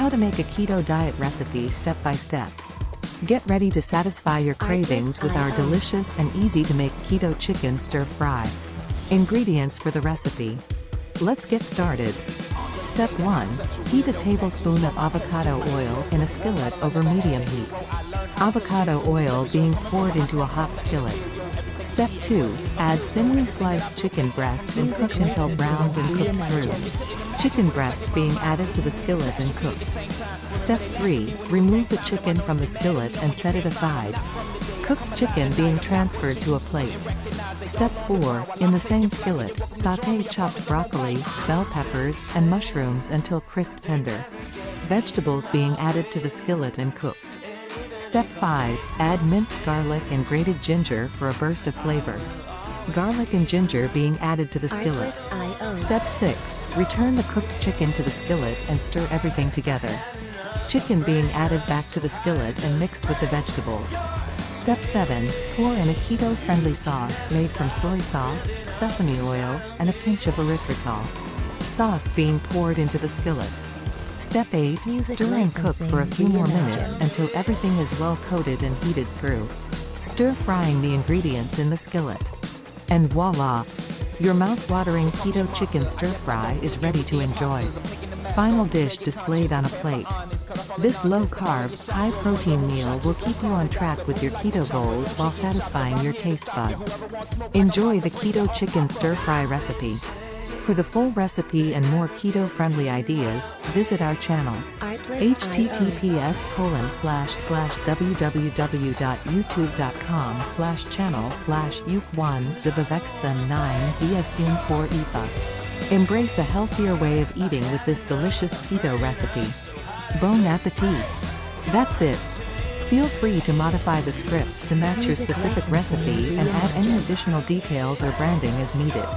How to make a keto diet recipe step by step. Get ready to satisfy your cravings with our delicious and easy to make keto chicken stir-fry. Ingredients for the recipe. Let's get started. Step 1. Heat a tablespoon of avocado oil in a skillet over medium heat. Avocado oil being poured into a hot skillet. Step 2. Add thinly sliced chicken breast and cook until browned and cooked through. Chicken breast being added to the skillet and cooked. Step 3. Remove the chicken from the skillet and set it aside. Cooked chicken being transferred to a plate. Step 4. In the same skillet, sauté chopped broccoli, bell peppers, and mushrooms until crisp tender. Vegetables being added to the skillet and cooked. Step 5. Add minced garlic and grated ginger for a burst of flavor. Garlic and ginger being added to the skillet. Step 6. Return the cooked chicken to the skillet and stir everything together. Chicken being added back to the skillet and mixed with the vegetables. Step 7. Pour in a keto-friendly sauce made from soy sauce, sesame oil, and a pinch of erythritol. Sauce being poured into the skillet. Step 8. Stir and cook for a few more minutes until everything is well coated and heated through. Stir-frying the ingredients in the skillet. And voila! Your mouth-watering keto chicken stir-fry is ready to enjoy. Final dish displayed on a plate. This low-carb, high-protein meal will keep you on track with your keto goals while satisfying your taste buds. Enjoy the keto chicken stir-fry recipe. For the full recipe and more keto-friendly ideas, visit our channel. https://www.youtube.com/channel/yuk1zibavexen9bsun4ipa. Embrace a healthier way of eating with this delicious keto recipe. Bon appetit! That's it. Feel free to modify the script to match your specific recipe and add any additional details or branding as needed.